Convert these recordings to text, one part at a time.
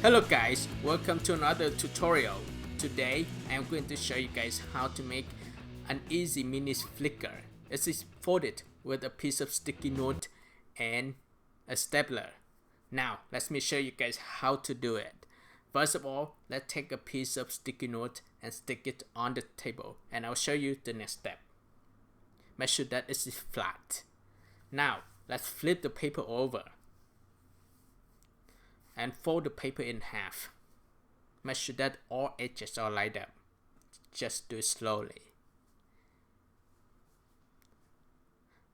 Hello guys, welcome to another tutorial. Today I'm going to show you guys how to make an easy mini flicker. It is folded with a piece of sticky note and a stapler. Now let me show you guys how to do it. First of all, let's take a piece of sticky note and stick it on the table, and I'll show you the next step. Make sure that it is flat. Now let's flip the paper over and fold the paper in half. Make sure that all edges are lined up. Just do it slowly.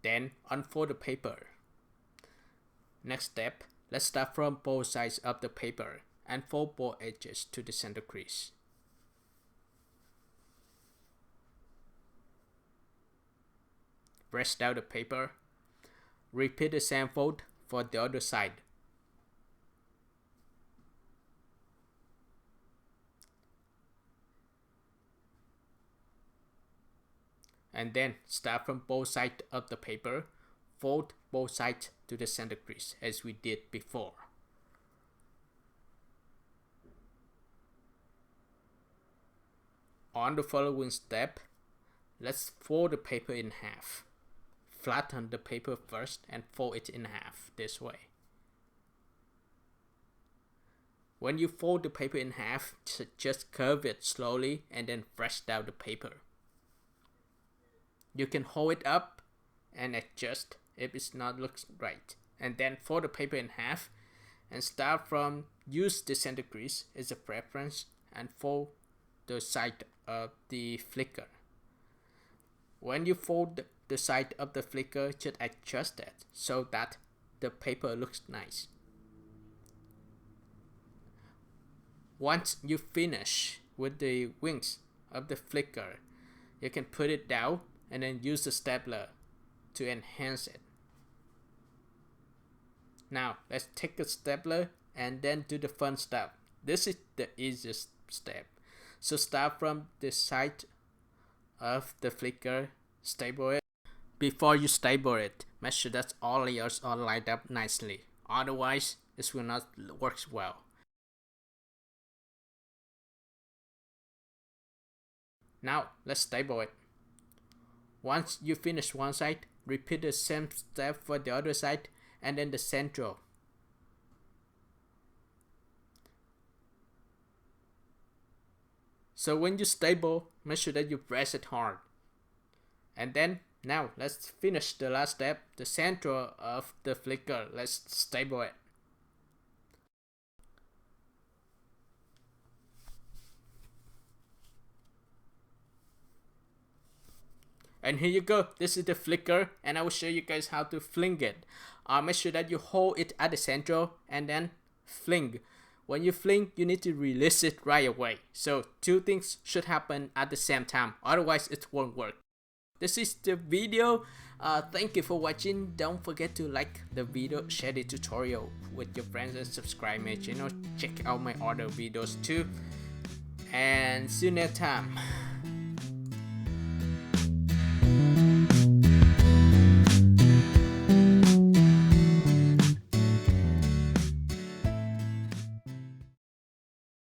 Then unfold the paper. Next step, let's start from both sides of the paper and fold both edges to the center crease. Press down the paper. Repeat the same fold for the other side. And then start from both sides of the paper, fold both sides to the center crease as we did before. On the following step, let's fold the paper in half. Flatten the paper first and fold it in half this way. When you fold the paper in half, just curve it slowly and then press down the paper. You can hold it up and adjust if it's not looks right, and then fold the paper in half and start from use the center crease as a preference and fold the side of the flicker. When you fold the side of the flicker, just adjust it so that the paper looks nice. Once you finish with the wings of the flicker, you can put it down and then use the stapler to enhance it. Now let's take a stapler and then do the fun stuff. This is the easiest step. So start from the side of the flicker, staple it. Before you staple it, make sure that all layers are lined up nicely. Otherwise, this will not work well. Now let's staple it. Once you finish one side, repeat the same step for the other side and then the central. So when you staple, make sure that you press it hard. And then now let's finish the last step, the central of the flicker. Let's staple it. And here you go, this is the flicker, and I will show you guys how to fling it. Make sure that you hold it at the center and then fling. When you fling, you need to release it right away. So two things should happen at the same time, otherwise it won't work. This is the video. Thank you for watching. Don't forget to like the video, share the tutorial with your friends, and subscribe my channel. Check out my other videos too. And see you next time.